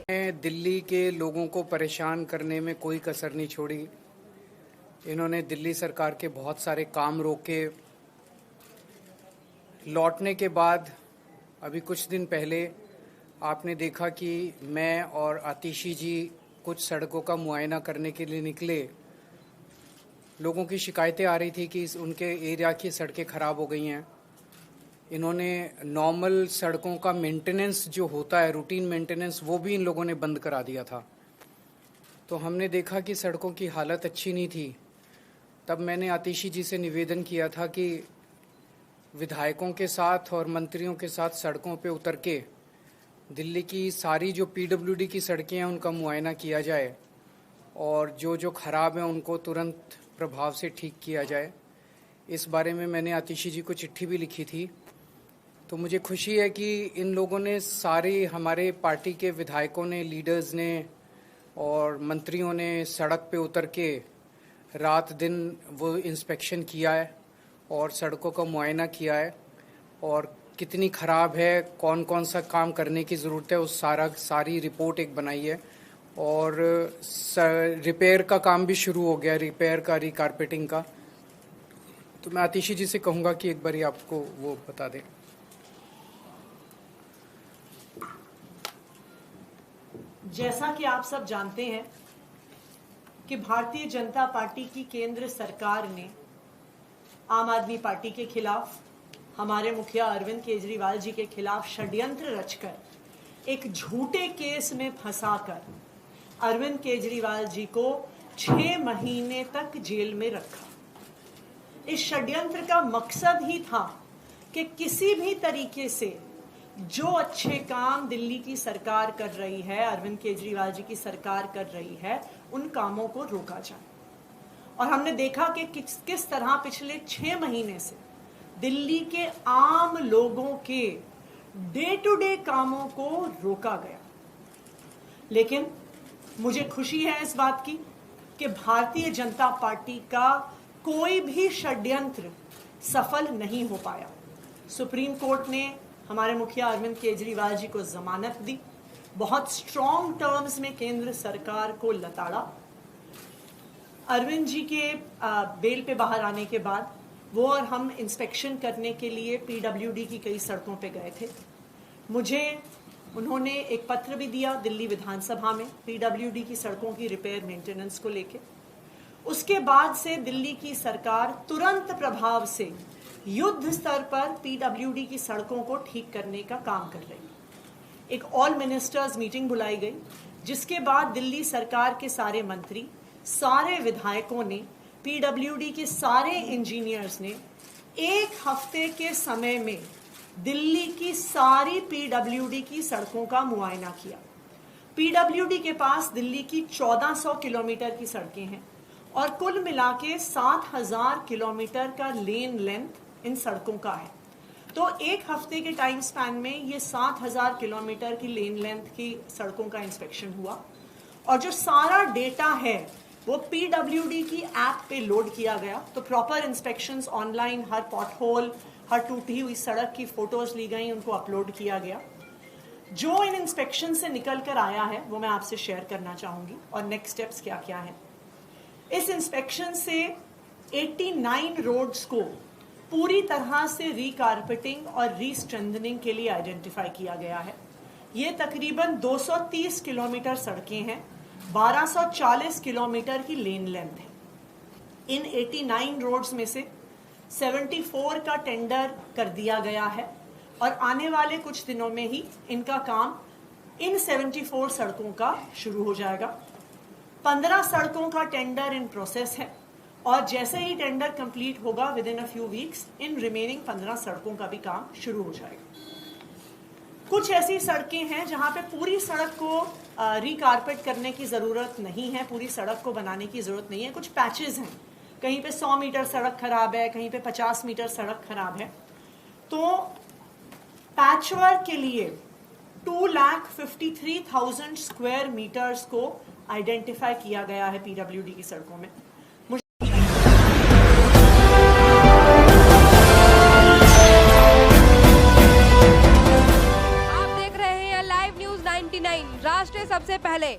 दिल्ली के लोगों को परेशान करने में कोई कसर नहीं छोड़ी। इन्होंने दिल्ली सरकार के बहुत सारे काम रोके। लौटने के बाद अभी कुछ दिन पहले आपने देखा कि मैं और आतिशी जी कुछ सड़कों का मुआयना करने के लिए निकले। लोगों की शिकायतें आ रही थी कि उनके एरिया की सड़कें ख़राब हो गई हैं। इन्होंने नॉर्मल सड़कों का मेंटेनेंस जो होता है, रूटीन मेंटेनेंस, वो भी इन लोगों ने बंद करा दिया था। तो हमने देखा कि सड़कों की हालत अच्छी नहीं थी। तब मैंने आतिशी जी से निवेदन किया था कि विधायकों के साथ और मंत्रियों के साथ सड़कों पे उतर के दिल्ली की सारी जो पीडब्ल्यूडी की सड़कें हैं उनका मुआयना किया जाए और जो जो ख़राब हैं उनको तुरंत प्रभाव से ठीक किया जाए। इस बारे में मैंने आतिशी जी को चिट्ठी भी लिखी थी। तो मुझे खुशी है कि इन लोगों ने, सारे हमारे पार्टी के विधायकों ने, लीडर्स ने और मंत्रियों ने सड़क पे उतर के रात दिन वो इंस्पेक्शन किया है और सड़कों का मुआयना किया है और कितनी ख़राब है, कौन कौन सा काम करने की ज़रूरत है, उस सारी रिपोर्ट एक बनाई है। और रिपेयर का काम भी शुरू हो गया, रिपेयर का, रिकारपेटिंग का। तो मैं आतिशी जी से कहूँगा कि एक बार आपको वो बता दें। जैसा कि आप सब जानते हैं कि भारतीय जनता पार्टी की केंद्र सरकार ने आम आदमी पार्टी के खिलाफ, हमारे मुखिया अरविंद केजरीवाल जी के खिलाफ षड्यंत्र रचकर एक झूठे केस में फंसाकर अरविंद केजरीवाल जी को 6 महीने तक जेल में रखा। इस षड्यंत्र का मकसद ही था कि किसी भी तरीके से जो अच्छे काम दिल्ली की सरकार कर रही है, अरविंद केजरीवाल जी की सरकार कर रही है, उन कामों को रोका जाए। और हमने देखा कि किस तरह पिछले 6 महीने से दिल्ली के आम लोगों के डे टू डे कामों को रोका गया। लेकिन मुझे खुशी है इस बात की कि भारतीय जनता पार्टी का कोई भी षड्यंत्र सफल नहीं हो पाया। सुप्रीम कोर्ट ने हमारे मुखिया अरविंद केजरीवाल जी को जमानत दी, बहुत स्ट्रॉन्ग टर्म्स में केंद्र सरकार को लताड़ा। अरविंद जी के बेल पे बाहर आने के बाद वो और हम इंस्पेक्शन करने के लिए पीडब्ल्यूडी की कई सड़कों पे गए थे। मुझे उन्होंने एक पत्र भी दिया दिल्ली विधानसभा में पीडब्ल्यूडी की सड़कों की रिपेयर मेंटेनेंस को लेके। उसके बाद से दिल्ली की सरकार तुरंत प्रभाव से युद्ध स्तर पर पीडब्ल्यूडी की सड़कों को ठीक करने का काम कर रही है। एक ऑल मिनिस्टर्स मीटिंग बुलाई गई, जिसके बाद दिल्ली सरकार के सारे मंत्री, सारे विधायकों ने, पीडब्ल्यूडी के सारे इंजीनियर्स ने 1 हफ्ते के समय में दिल्ली की सारी पीडब्ल्यूडी की सड़कों का मुआयना किया। पीडब्ल्यूडी के पास दिल्ली की 1400 किलोमीटर की सड़कें हैं और कुल मिला के 7000 किलोमीटर का लेन लेंथ इन सड़कों का है। तो 1 हफ्ते के टाइम स्पैन में ये 7000 किलोमीटर की लेन लेंथ की सड़कों का इंस्पेक्शन हुआ और जो सारा डेटा है वो पीडब्ल्यूडी की ऐप पे लोड किया गया। तो प्रॉपर इंस्पेक्शंस ऑनलाइन, हर पॉटहोल, हर टूटी हुई सड़क की फोटोज ली गई, उनको अपलोड किया गया। जो इन इंस्पेक्शन से निकल कर आया है वो मैं आपसे शेयर करना चाहूंगी और नेक्स्ट स्टेप्स क्या क्या है। इस इंस्पेक्शन से 89 रोड्स को पूरी तरह से रिकारपेटिंग और रीस्ट्रेंथनिंग के लिए आइडेंटिफाई किया गया है। ये तकरीबन 230 किलोमीटर सड़कें हैं, 1240 किलोमीटर की लेन लेंथ है। इन 89 रोड्स में से 74 का टेंडर कर दिया गया है और आने वाले कुछ दिनों में ही इनका काम इन 74 सड़कों का शुरू हो जाएगा। 15 सड़कों का टेंडर इन प्रोसेस है और जैसे ही टेंडर कंप्लीट होगा with in a few weeks in remaining 15 सड़कों का भी काम शुरू हो जाएगा। कुछ ऐसी सड़कें हैं जहां पे पूरी सड़क को रिकारपेट करने की जरूरत नहीं है, पूरी सड़क को बनाने की जरूरत नहीं है। कुछ पैचेस हैं, कहीं पे 100 मीटर सड़क खराब है, कहीं पे 50 मीटर सड़क खराब है। तो पैचवर्क के लिए 2,53,000 स्क्वायर मीटर्स को आइडेंटिफाई किया गया है पीडब्ल्यूडी की सड़कों में। आप देख रहे हैं लाइव न्यूज 19। 99 राष्ट्र सबसे पहले।